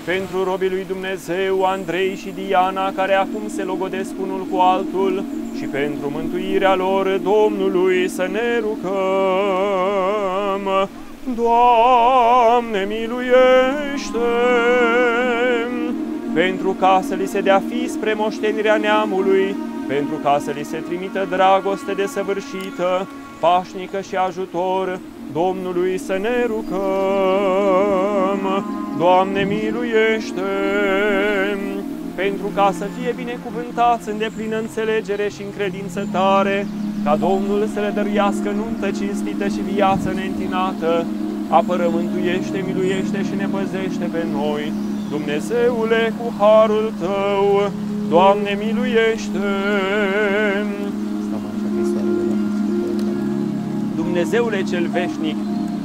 Pentru robii lui Dumnezeu, Andrei și Diana, care acum se logodesc unul cu altul, și pentru mântuirea lor, Domnului, să ne rugăm. Doamne, miluiește! Pentru ca să li se dea fi spre moștenirea neamului, pentru ca să li se trimită dragoste desăvârșită, pașnică și ajutor, Domnului să ne rugăm. Doamne, miluiește! Pentru ca să fie binecuvântați în deplină înțelegere și în credință tare, ca Domnul să le dăruiască nuntă cinstită și viață neîntinată, apără, mântuiește, miluiește și ne păzește pe noi, Dumnezeule, cu harul Tău. Doamne, miluiește! Dumnezeule cel veșnic,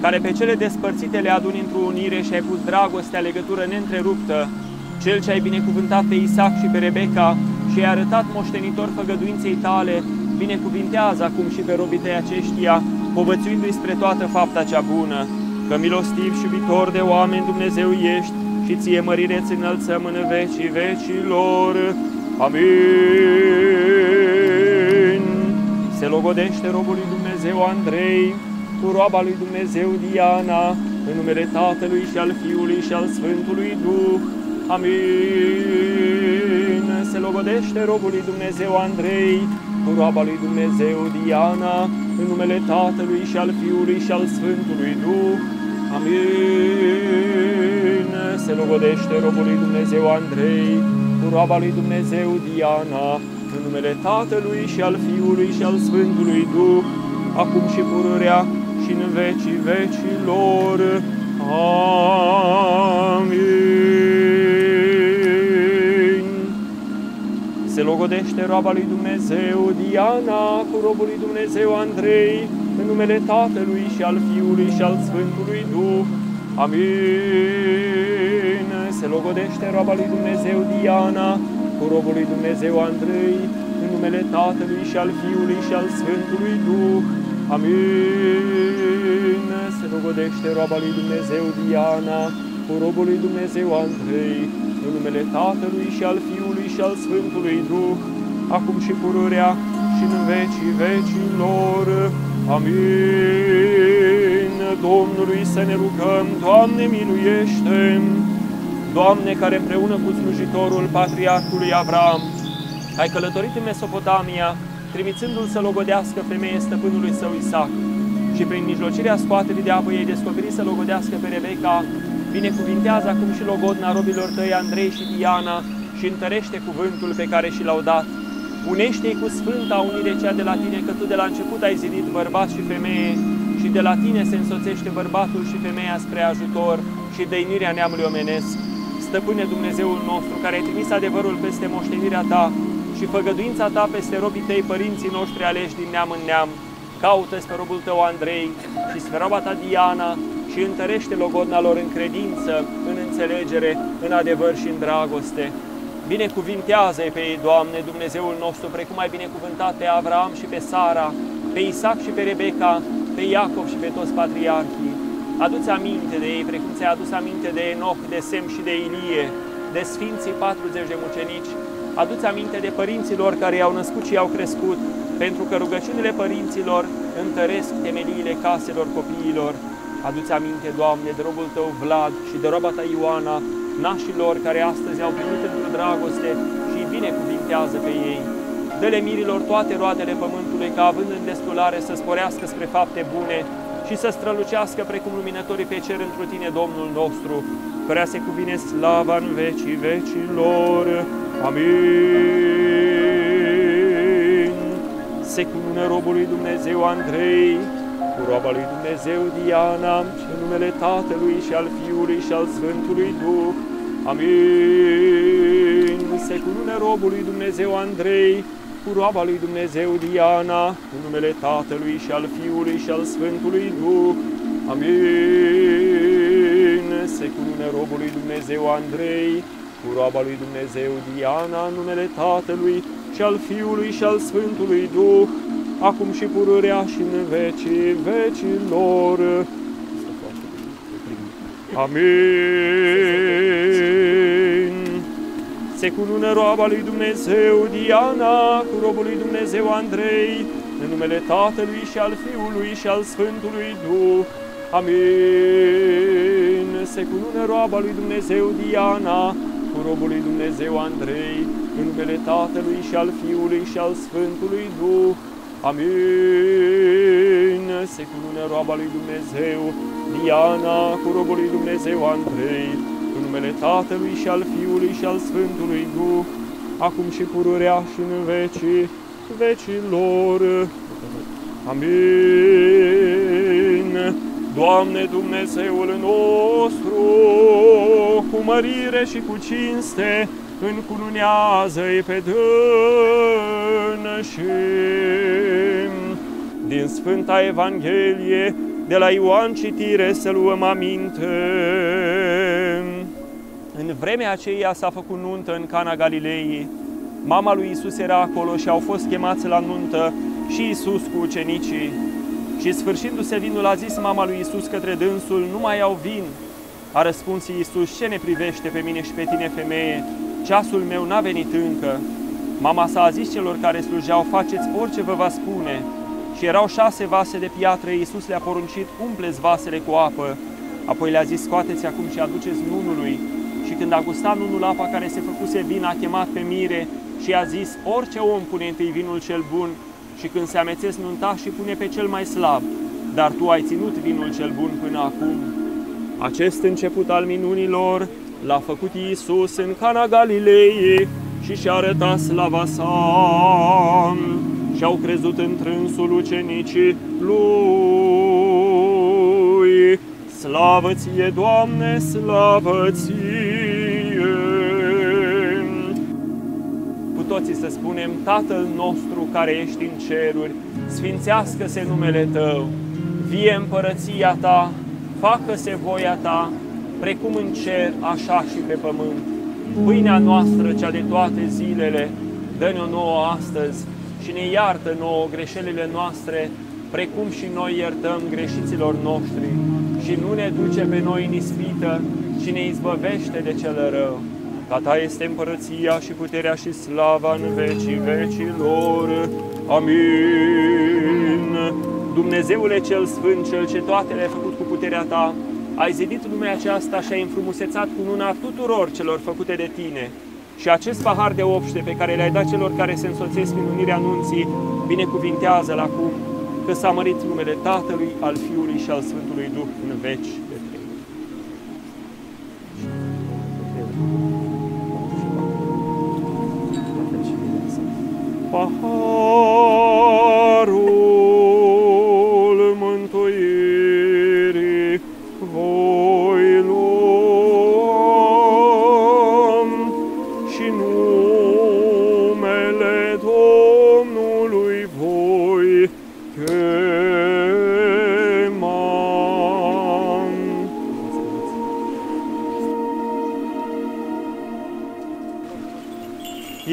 care pe cele despărțite le aduni într-o unire și ai pus dragostea, legătură neîntreruptă, Cel ce ai binecuvântat pe Isaac și pe Rebecca și ai arătat moștenitor făgăduinței Tale, binecuvintează acum și pe robii Tăi aceștia, povățuindu-i spre toată fapta cea bună, că milostiv și iubitor de oameni Dumnezeu ești și Ție mărire îți înălțăm în vecii vecilor. Amin. Se logodește robul lui Dumnezeu Andrei cu roaba lui Dumnezeu Diana, în numele Tatălui și al Fiului și al Sfântului Duh. Amin. Se logodește robul lui Dumnezeu Andrei cu roaba lui Dumnezeu Diana, în numele Tatălui și al Fiului și al Sfântului Duh. Amin. Se logodește robul lui Dumnezeu Andrei cu roaba lui Dumnezeu Diana, în numele Tatălui și al Fiului și al Sfântului Duh, acum și pururea și în vecii vecilor. Amin. Se logodește roaba lui Dumnezeu Diana cu robul lui Dumnezeu Andrei, în numele Tatălui și al Fiului și al Sfântului Duh. Amin. Se logodește roaba lui Dumnezeu Diana cu robul lui Dumnezeu Andrei, în numele Tatălui și al Fiului și al Sfântului Duh. Amin. Se logodește roaba lui Dumnezeu Diana cu robul lui Dumnezeu Andrei, în numele Tatălui și al Fiului și al Sfântului Duh, acum și pururea și în vecii vecilor. Amin. Domnului să ne rugăm. Doamne, miluiește! Doamne, care împreună cu slujitorul patriarhului Avram ai călătorit în Mesopotamia, trimițându-l să logodească femeie stăpânului său Isaac, și prin mijlocirea scoaterii de apă ei descoperi să logodească pe Rebecca, binecuvintează acum și logodna robilor tăi Andrei și Diana și întărește cuvântul pe care și l-au dat. Unește-i cu sfânta unire cea de la tine, că tu de la început ai zidit bărbat și femeie și de la tine se însoțește bărbatul și femeia spre ajutor și dăinirea neamului omenesc. Stăpâne Dumnezeul nostru, care ai trimis adevărul peste moștenirea ta și făgăduința ta peste robii tăi, părinții noștri aleși din neam în neam, caută-ți pe robul tău Andrei și spre roba ta Diana și întărește logodna lor în credință, în înțelegere, în adevăr și în dragoste. Binecuvintează-i pe ei, Doamne, Dumnezeul nostru, precum ai binecuvântat pe Avram și pe Sara, pe Isaac și pe Rebecca, pe Iacov și pe toți patriarhii. Adu-ți aminte de ei, precum ți-ai adus aminte de Enoch, de Sem și de Ilie, de Sfinții 40 de mucenici. Adu-ți aminte de părinții lor care i-au născut și i-au crescut, pentru că rugăciunile părinților întăresc temeliile caselor copiilor. Adu-ți aminte, Doamne, de robul tău Vlad și de roba ta Ioana, nașilor care astăzi au primit într-o dragoste și îi binecuvintează pe ei. Dă-le mirilor toate roadele pământului, ca având îndestulare să sporească spre fapte bune și să strălucească precum luminătorii pe cer întru tine, Domnul nostru, cărea se cuvine slava în vecii vecilor. Amin. Se cunună robul lui Dumnezeu Andrei cu roaba lui Dumnezeu Diana, și în numele Tatălui și al Fiului și al Sfântului Duh. Amin. Se cunună robul lui Dumnezeu Andrei cu roaba lui Dumnezeu Diana, în numele Tatălui și al Fiului și al Sfântului Duh. Amin. Se cunună robul lui Dumnezeu Andrei cu roaba lui Dumnezeu Diana, în numele Tatălui și al Fiului și al Sfântului Duh, acum și pururea și în vecii vecilor. Amin. Se cunună roaba lui Dumnezeu Diana cu robul lui Dumnezeu Andrei, în numele Tatălui și al Fiului și al Sfântului Duh. Amin. Se cunună roaba lui Dumnezeu Diana cu robul lui Dumnezeu Andrei, în numele Tatălui și al Fiului și al Sfântului Duh. Amin. Se cunună roaba lui Dumnezeu Diana cu robul lui Dumnezeu Andrei, în numele Tatălui și al Fiului și al Sfântului Duh, acum și pururea și în vecii vecilor. Amin. Doamne Dumnezeul nostru, cu mărire și cu cinste, încununează-i pe dânsii. Din Sfânta Evanghelie de la Ioan citire să luăm aminte. În vremea aceea s-a făcut nuntă în Cana Galilei. Mama lui Iisus era acolo și au fost chemați la nuntă și Iisus cu ucenicii. Și sfârșindu-se vinul, a zis mama lui Iisus către dânsul: nu mai au vin. A răspuns Iisus: ce ne privește pe mine și pe tine, femeie? Ceasul meu n-a venit încă. Mama sa a zis celor care slujeau: faceți orice vă va spune. Și erau 6 vase de piatră. Iisus le-a poruncit: umpleți vasele cu apă. Apoi le-a zis: scoateți acum și aduceți nunului. Și când a gustat nunul apa care se făcuse vin, a chemat pe mire și a zis: orice om pune întâi vinul cel bun și când se amețesc nuntașii pune pe cel mai slab, dar tu ai ținut vinul cel bun până acum. Acest început al minunilor l-a făcut Iisus în Cana Galilei și și-a arătat slava sa. Și-au crezut întrânsul ucenicii lui. Slavă ție, Doamne, slavă ție! Cu toții să spunem: Tatăl nostru care ești în ceruri, sfințească-se numele Tău, vie împărăția Ta, facă-se voia Ta, precum în cer, așa și pe pământ. Pâinea noastră, cea de toate zilele, dă-ne-o nouă astăzi și ne iartă nouă greșelile noastre, precum și noi iertăm greșiților noștri. Și nu ne duce pe noi în ispită, și ne izbăvește de cel rău. Ca Ta este împărăția și puterea și slava în vecii vecilor. Amin. Dumnezeule cel Sfânt, Cel ce toate le-ai făcut cu puterea Ta, ai zidit lumea aceasta și ai înfrumusețat cununa tuturor celor făcute de Tine. Și acest pahar de obște pe care le-ai dat celor care se însoțesc în unirea anunții, binecuvintează-l acum, că s-a mărit numele Tatălui, al Fiului și al Sfântului Duh în veci de trei. Paharul mântuirii voi luăm și numele Domnului voi chema.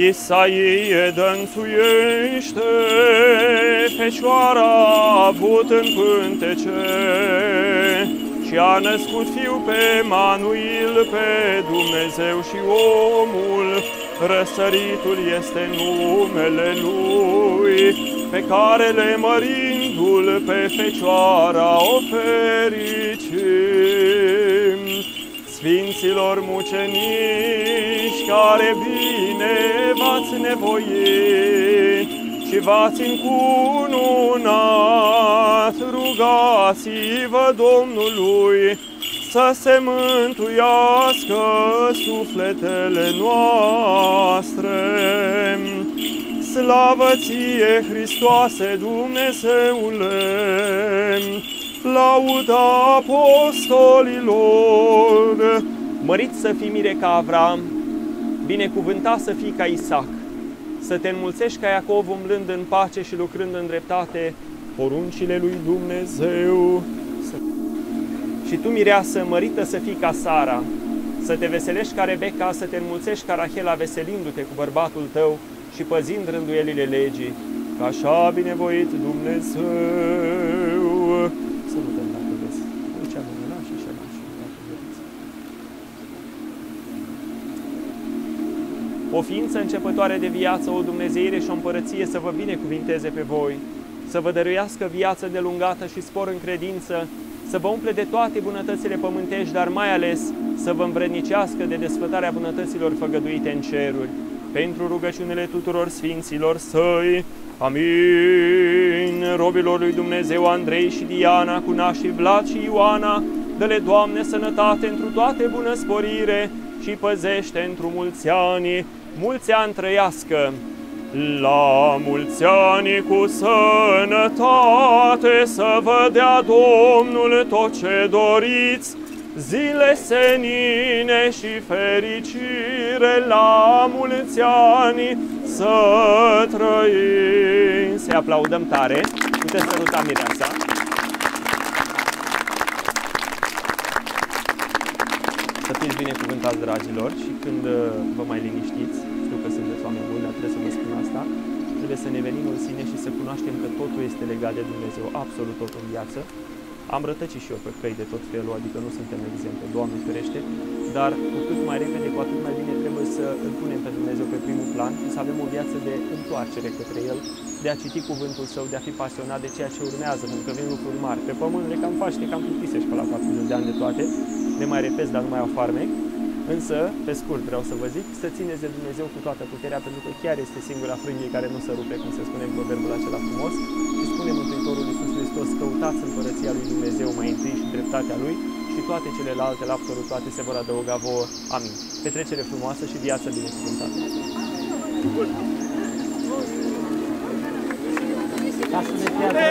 Isaie dănțuiește, Fecioara a avut în pântece și a născut fiu pe Emanuil, pe Dumnezeu și omul. Răsăritul este numele Lui, pe care le mărindu-l pe Fecioara o fericim. Sfinților mucenici, care bine v-ați nevoit și v-ați încununat, rugați-vă Domnului să se mântuiască sufletele noastre. Slavă Ție, Hristoase Dumnezeule! Lauda apostolilor! Mărit să fii Mire ca Avram, binecuvântat să fii ca Isaac, să te înmulțești ca Iacov, umblând în pace și lucrând în dreptate poruncile lui Dumnezeu. Și tu, mireasă, mărită să fii ca Sara, să te veselești ca Rebecca, să te înmulțești ca Rahela, veselindu-te cu bărbatul tău și păzind rânduielile legii, că așa a binevoit Dumnezeu. Sărutăm dacă vreți. Cea mâna și cea nașă, dacă vreți. O ființă începătoare de viață, o dumnezeire și o împărăție să vă binecuvinteze pe voi, să vă dăruiască viață delungată și spor în credință, să vă umple de toate bunătățile pământești, dar mai ales să vă învrednicească de desfătarea bunătăților făgăduite în ceruri, pentru rugăciunile tuturor sfinților Săi. Amin. Robilor lui Dumnezeu Andrei și Diana, cu nașii Vlad și Ioana, dă-le, Doamne, sănătate întru toate bunăsporire și păzește întru mulți ani trăiască. La mulți ani cu sănătate să vă dea Domnul tot ce doriți, zile senine și fericire, la mulți ani să trăim. Să aplaudăm tare, puteți săruta mireasa. Să fiți binecuvântați, dragilor, și când vă mai liniștiți, știu că sunteți oameni buni, dar trebuie să vă spun asta, trebuie să ne venim în sine și să cunoaștem că totul este legat de Dumnezeu, absolut tot în viață. Am rătăcit și eu pe căi de tot felul, adică nu suntem exemple, Doamne ferește, dar cu cât mai repede, cu atât mai bine trebuie să îl punem pe Dumnezeu pe primul plan și să avem o viață de întoarcere către El, de a citi cuvântul Său, de a fi pasionat de ceea ce urmează, pentru că vin lucruri mari. Pe pământ le cam faci, te cam plictisești pe la 40 de ani de toate, le mai repezi, dar nu mai au farmec. Însă, pe scurt, vreau să vă zic, să țineți de Dumnezeu cu toată puterea, pentru că chiar este singura frânghie care nu se rupe, cum se spune în proverbul acela frumos. Și spune Mântuitorul Iisus Hristos: căutați împărăția lui Dumnezeu mai întâi și dreptatea Lui și toate celelalte, la absolut toate, se vor adăuga vouă. Amin. Petrecere frumoasă și viață binecuvântată. Casă de piatră.